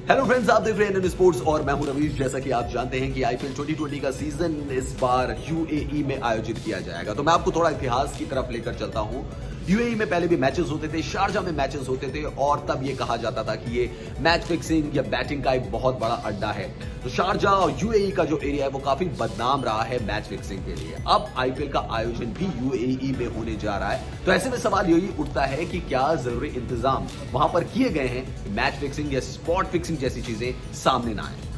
Hello friends, आप देख रहे हैं एनएन स्पोर्ट्स और मैं हूं रवीश। जैसा कि आप जानते हैं कि आईपीएल 2020 का सीजन इस बार यूएई में आयोजित किया जाएगा, तो मैं आपको थोड़ा इतिहास की तरफ लेकर चलता हूं। यूएई में पहले भी मैचेस होते थे, शारजा में मैचेस होते थे और तब ये कहा जाता था कि ये मैच फिक्सिंग या बैटिंग का एक बहुत बड़ा अड्डा है। तो शारजा और यूएई का जो एरिया है वो काफी बदनाम रहा है मैच फिक्सिंग के लिए। अब आईपीएल का आयोजन भी यूएई में होने जा रहा है, तो ऐसे में सवाल यही उठता है कि क्या जरूरी इंतजाम वहां पर किए गए हैं मैच फिक्सिंग या स्पॉट फिक्सिंग जैसी चीजें सामने ना आए।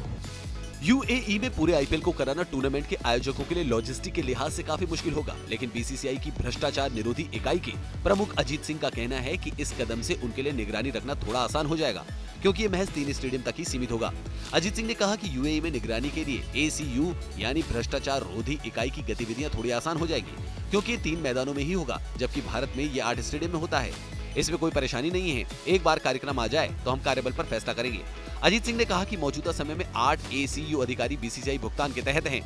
यूएई में पूरे आईपीएल को कराना टूर्नामेंट के आयोजकों के लिए लॉजिस्टिक के लिहाज से काफी मुश्किल होगा, लेकिन बीसीसीआई की भ्रष्टाचार निरोधी इकाई के प्रमुख अजीत सिंह का कहना है कि इस कदम से उनके लिए निगरानी रखना थोड़ा आसान हो जाएगा, क्योंकि ये महज 3 स्टेडियम तक ही सीमित होगा। अजीत सिंह ने कहा कि यूएई में निगरानी के लिए एसीयू यानी भ्रष्टाचार रोधी इकाई की गतिविधियां थोड़ी आसान हो जाएगी, क्योंकि ये 3 मैदानों में ही होगा, जबकि भारत में ये 8 स्टेडियम में होता है। इसमें कोई परेशानी नहीं है, एक बार कार्यक्रम आ जाए तो हम कार्यबल पर फैसला करेंगे। अजीत सिंह ने कहा कि मौजूदा समय में 8 एसीयू अधिकारी बीसीसीआई भुगतान के तहत हैं,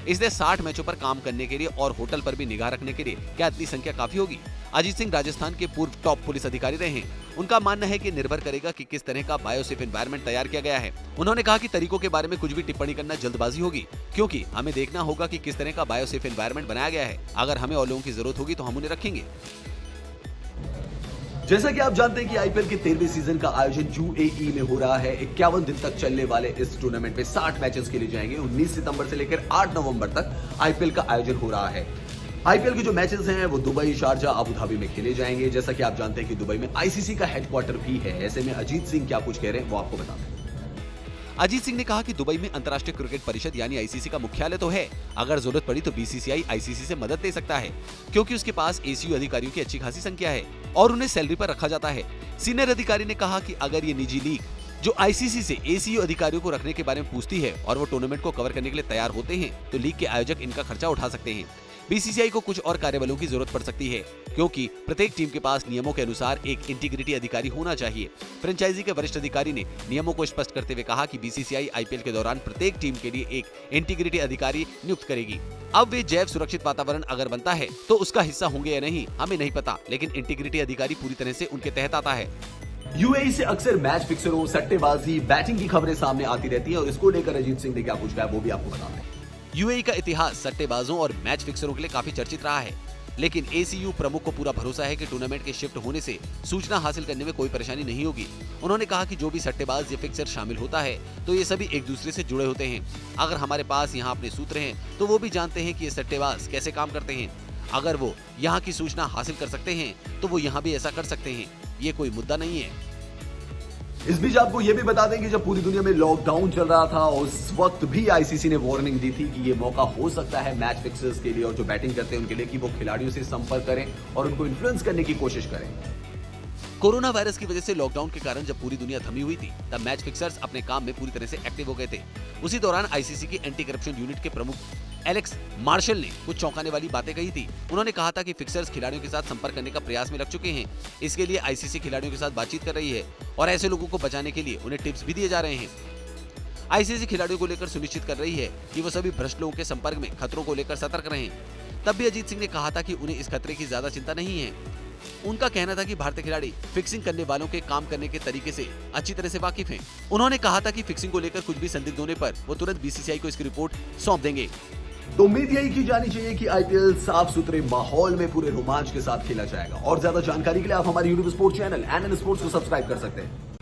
इसलिए 60 मैचों पर काम करने के लिए और होटल पर भी निगाह रखने के लिए क्या इतनी संख्या काफी होगी? अजीत सिंह राजस्थान के पूर्व टॉप पुलिस अधिकारी रहे हैं। उनका मानना है कि निर्भर करेगा कि किस तरह का बायोसेफ एनवायरनमेंट तैयार किया गया है। उन्होंने कहा कि तरीकों के बारे में कुछ भी टिप्पणी करना जल्दबाजी होगी, क्योंकि हमें देखना होगा कि किस तरह का बायोसेफ एनवायरनमेंट बनाया गया है। अगर हमें और लोगों की जरूरत होगी तो हम उन्हें रखेंगे। जैसा कि आप जानते हैं कि आईपीएल के 13वें सीजन का आयोजन यूएई में हो रहा है। 51 दिन तक चलने वाले इस टूर्नामेंट में 60 मैचेस खेले जाएंगे। 19 सितंबर से लेकर 8 नवंबर तक आईपीएल का आयोजन हो रहा है। आईपीएल के जो मैचेस हैं वो दुबई, शारजा, अबू धाबी में खेले जाएंगे। जैसा कि आप जानते हैं कि दुबई में आईसीसी का हेडक्वार्टर भी है। ऐसे में अजीत सिंह क्या कुछ कह रहे हैं वो आपको बताते हैं। अजीत सिंह ने कहा कि दुबई में अंतर्राष्ट्रीय क्रिकेट परिषद यानी आईसीसी का मुख्यालय तो है, अगर जरूरत पड़ी तो बीसीसीआई आईसीसी से मदद ले सकता है, क्योंकि उसके पास एसीयू अधिकारियों की अच्छी खासी संख्या है और उन्हें सैलरी पर रखा जाता है। सीनियर अधिकारी ने कहा कि अगर ये निजी लीग जो आईसीसी से एसीयू अधिकारियों को रखने के बारे में पूछती है और वो टूर्नामेंट को कवर करने के लिए तैयार होते हैं, तो लीग के आयोजक इनका खर्चा उठा सकते हैं। बीसीसीआई को कुछ और कार्यबलों की जरूरत पड़ सकती है, क्योंकि प्रत्येक टीम के पास नियमों के अनुसार एक इंटीग्रिटी अधिकारी होना चाहिए। फ्रेंचाइजी के वरिष्ठ अधिकारी ने नियमों को स्पष्ट करते हुए कहा कि बीसीसीआई आईपीएल के दौरान प्रत्येक टीम के लिए एक इंटीग्रिटी अधिकारी नियुक्त करेगी। अब वे जैव सुरक्षित वातावरण अगर बनता है तो उसका हिस्सा होंगे या नहीं हमें नहीं पता, लेकिन इंटीग्रिटी अधिकारी पूरी तरह से उनके तहत आता है। यूएई से अक्सर मैच फिक्सरों, सट्टेबाजी, बैटिंग की खबरें सामने आती रहती है और इसको लेकर अजीत सिंह ने क्या कुछ कहा वो भी आपको बताते हैं। यूएई का इतिहास सट्टेबाजों और मैच फिक्सरों के लिए काफी चर्चित रहा है, लेकिन एसीयू प्रमुख को पूरा भरोसा है कि टूर्नामेंट के शिफ्ट होने से सूचना हासिल करने में कोई परेशानी नहीं होगी। उन्होंने कहा कि जो भी सट्टेबाज या फिक्सर शामिल होता है तो ये सभी एक दूसरे से जुड़े होते हैं। अगर हमारे पास यहाँ अपने सूत्र हैं तो वो भी जानते हैं कि ये सट्टेबाज कैसे काम करते हैं। अगर वो यहाँ की सूचना हासिल कर सकते हैं तो वो यहाँ भी ऐसा कर सकते हैं। ये कोई मुद्दा नहीं है। इस बीच आपको यह भी बता दें कि जब पूरी दुनिया में लॉकडाउन चल रहा था उस वक्त भी आईसीसी ने वार्निंग दी थी कि ये मौका हो सकता है मैच फिक्सर्स के लिए और जो बैटिंग करते हैं उनके लिए कि वो खिलाड़ियों से संपर्क करें और उनको इन्फ्लुएंस करने की कोशिश करें। कोरोना वायरस की वजह से लॉकडाउन के कारण जब पूरी दुनिया थमी हुई थी, तब मैच फिक्सर्स अपने काम में पूरी तरह से एक्टिव हो गए थे। उसी दौरान आईसीसी की एंटी करप्शन यूनिट के प्रमुख एलेक्स मार्शल ने कुछ चौंकाने वाली बातें कही थी। उन्होंने कहा था कि फिक्सर्स खिलाड़ियों के साथ संपर्क करने का प्रयास में लग चुके हैं। इसके लिए आईसीसी खिलाड़ियों के साथ बातचीत कर रही है और ऐसे लोगों को बचाने के लिए उन्हें टिप्स भी दिए जा रहे हैं। आईसीसी खिलाड़ियों को लेकर सुनिश्चित कर रही है कि वो सभी भ्रष्ट लोगों के संपर्क में खतरों को लेकर सतर्क रहें। तब भी अजीत सिंह ने कहा था कि उन्हें इस खतरे की ज्यादा चिंता नहीं है। उनका कहना था कि भारतीय खिलाड़ी फिक्सिंग करने वालों के काम करने के तरीके से अच्छी तरह से वाकिफ हैं। उन्होंने कहा था कि फिक्सिंग को लेकर कुछ भी संदिग्ध होने पर वो तुरंत बीसीसीआई को इसकी रिपोर्ट सौंप देंगे। तो उम्मीद यही की जानी चाहिए कि आईपीएल साफ सुथरे माहौल में पूरे रोमांच के साथ खेला जाएगा। और ज्यादा जानकारी के लिए आप हमारे YouTube sports channel NN sports को सब्सक्राइब कर सकते हैं।